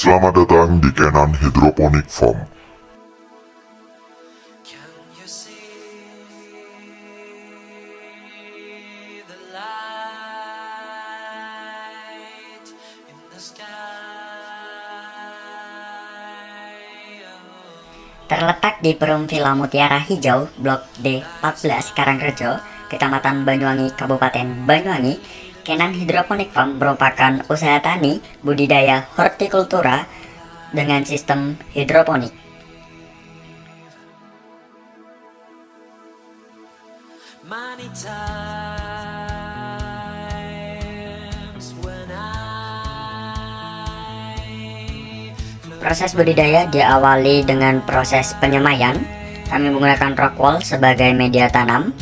Selamat datang di Canon Hydroponic Farm. Can you see the light in the sky? Terletak di Perum Villa Mutiara Hijau, Blok D 14 Karangrejo, Kecamatan Banyuwangi, Kabupaten Banyuwangi, Canon Hydroponic Farm merupakan usaha tani budidaya hortikultura dengan sistem hidroponik. Many times when Proses budidaya diawali dengan proses penyemaian. Kami menggunakan rock wool sebagai media tanam,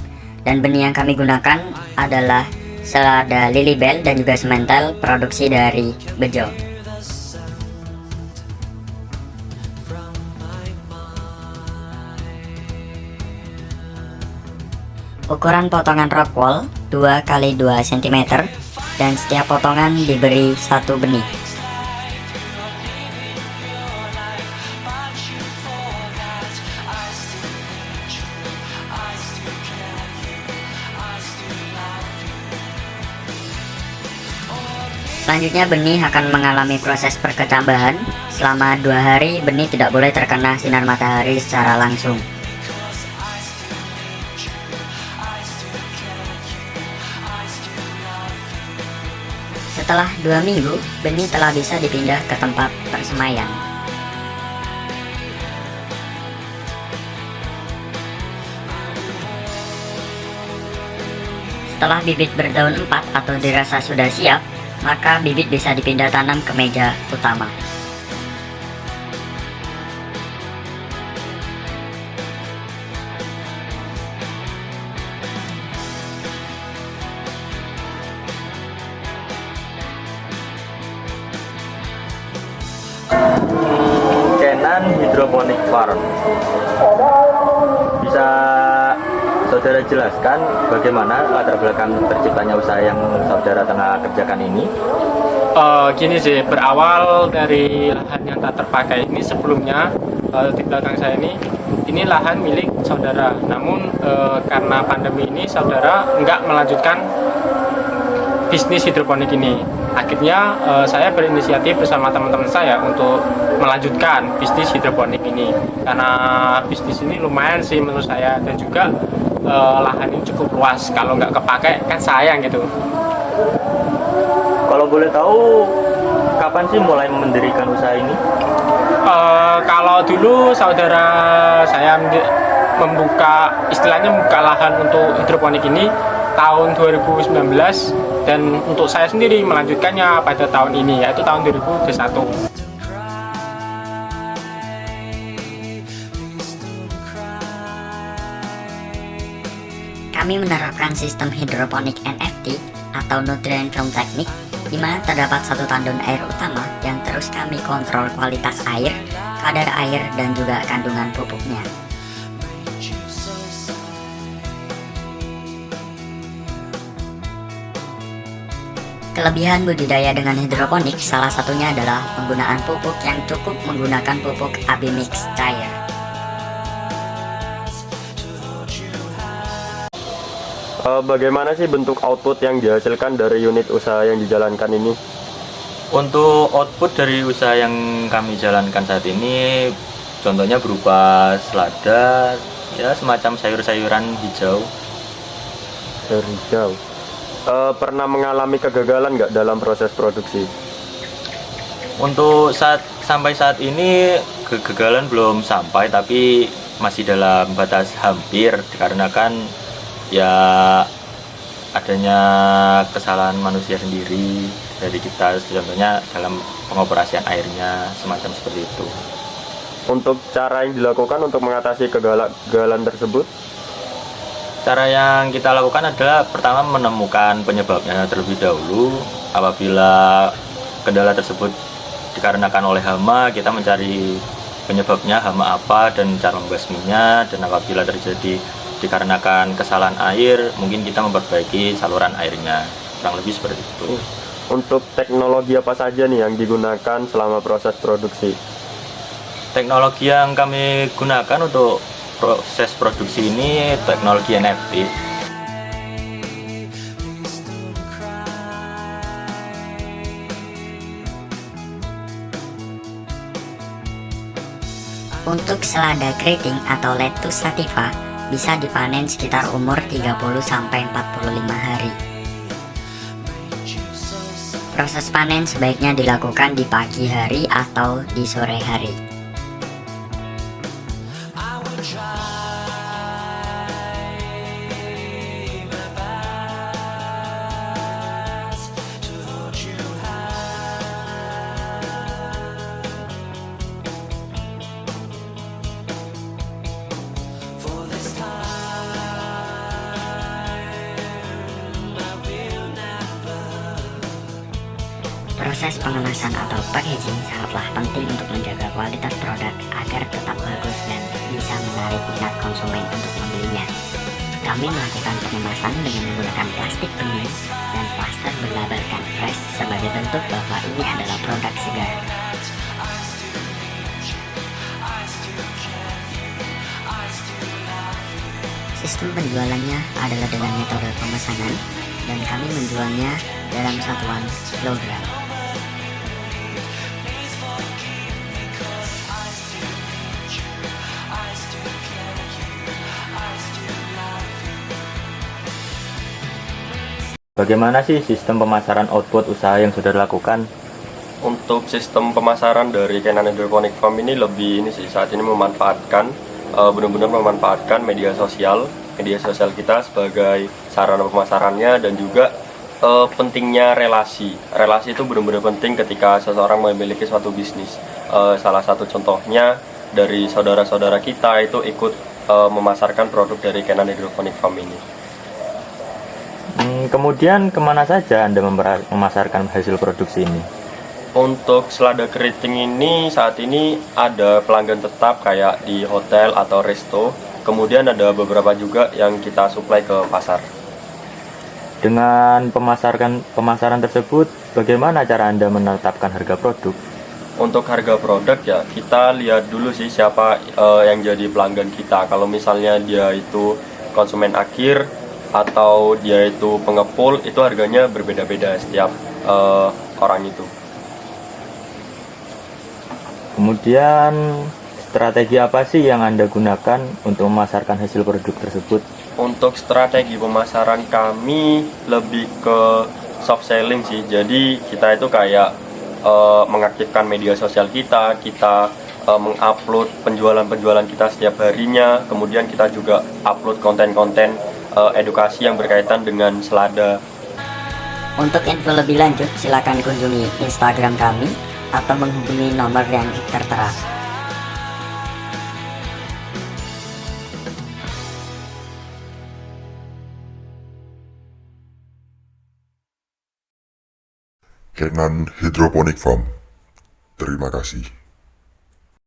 dan benih yang kami gunakan adalah selada lilybell dan juga semental produksi dari Bejo. Ukuran potongan rock wool 2 x 2 cm dan setiap potongan diberi satu benih. Selanjutnya benih akan mengalami proses perkecambahan. Selama 2 hari benih tidak boleh terkena sinar matahari secara langsung. Setelah 2 minggu, benih telah bisa dipindah ke tempat persemaian. Setelah bibit berdaun 4 atau dirasa sudah siap, maka bibit bisa dipindah tanam ke meja utama. Canon Hydroponic Farm. Bisa saudara jelaskan bagaimana latar belakang terciptanya usaha yang saudara tengah kerjakan ini? Gini sih, berawal dari lahan yang tak terpakai ini sebelumnya, di belakang saya ini lahan milik saudara. Namun karena pandemi ini saudara nggak melanjutkan bisnis hidroponik ini. Akhirnya saya berinisiatif bersama teman-teman saya untuk melanjutkan bisnis hidroponik ini. Karena bisnis ini lumayan sih menurut saya, dan juga lahan ini cukup luas. Kalau nggak kepakai kan sayang gitu. Kalau boleh tahu, kapan sih mulai mendirikan usaha ini? Kalau dulu saudara saya istilahnya membuka lahan untuk hidroponik ini tahun 2019, dan untuk saya sendiri melanjutkannya pada tahun ini, yaitu tahun 2021. Kami menerapkan sistem hidroponik NFT atau Nutrient Film Technique, di mana terdapat satu tandon air utama yang terus kami kontrol kualitas air, kadar air, dan juga kandungan pupuknya. Kelebihan budidaya dengan hidroponik salah satunya adalah penggunaan pupuk yang cukup menggunakan pupuk Abimix cair. Bagaimana sih bentuk output yang dihasilkan dari unit usaha yang dijalankan ini? Untuk output dari usaha yang kami jalankan saat ini, contohnya berupa selada, ya semacam sayur-sayuran hijau. Sayur hijau. Pernah mengalami kegagalan nggak dalam proses produksi? Untuk sampai saat ini kegagalan belum sampai, tapi masih dalam batas hampir, dikarenakan ya adanya kesalahan manusia sendiri dari kita, contohnya dalam pengoperasian airnya, semacam seperti itu. Untuk cara yang dilakukan untuk mengatasi kegagalan tersebut? Cara yang kita lakukan adalah pertama menemukan penyebabnya terlebih dahulu. Apabila kendala tersebut dikarenakan oleh hama, kita mencari penyebabnya, hama apa dan cara membasminya, dan apabila terjadi dikarenakan kesalahan air, mungkin kita memperbaiki saluran airnya, kurang lebih seperti itu. Untuk teknologi apa saja nih yang digunakan selama proses produksi? Teknologi yang kami gunakan untuk proses produksi ini teknologi NFT. Untuk selada keriting atau Lettuce sativa bisa dipanen sekitar umur 30-45 hari. Proses panen sebaiknya dilakukan di pagi hari atau di sore hari. Proses pengemasan atau packaging sangatlah penting untuk menjaga kualitas produk agar tetap bagus dan bisa menarik minat konsumen untuk membelinya. Kami melakukan pengemasan dengan menggunakan plastik bening dan plaster berlabarkan fresh sebagai bentuk bahwa ini adalah produk segar. Sistem penjualannya adalah dengan metode pemesanan dan kami menjualnya dalam satuan kilogram. Bagaimana sih sistem pemasaran output usaha yang sudah dilakukan? Untuk sistem pemasaran dari Kenan Hydroponic Farm ini lebih ini sih, saat ini memanfaatkan benar-benar memanfaatkan media sosial kita sebagai sarana pemasarannya, dan juga pentingnya relasi itu benar-benar penting ketika seseorang memiliki suatu bisnis. Salah satu contohnya dari saudara-saudara kita itu ikut memasarkan produk dari Kenan Hydroponic Farm ini. Kemudian kemana saja Anda memasarkan hasil produksi ini? Untuk selada keriting ini saat ini ada pelanggan tetap kayak di hotel atau resto. Kemudian ada beberapa juga yang kita suplai ke pasar. Dengan pemasaran tersebut, bagaimana cara Anda menetapkan harga produk? Untuk harga produk ya kita lihat dulu sih siapa yang jadi pelanggan kita. Kalau misalnya dia itu konsumen akhir atau dia itu pengepul, itu harganya berbeda-beda setiap orang itu. Kemudian strategi apa sih yang Anda gunakan untuk memasarkan hasil produk tersebut? Untuk strategi pemasaran kami lebih ke soft selling sih. Jadi kita itu kayak mengaktifkan media sosial kita mengupload penjualan kita setiap harinya. Kemudian kita juga upload konten-konten edukasi yang berkaitan dengan selada. Untuk info lebih lanjut silakan kunjungi Instagram kami atau menghubungi nomor yang tertera. Kenan Hydroponic Farm. Terima kasih.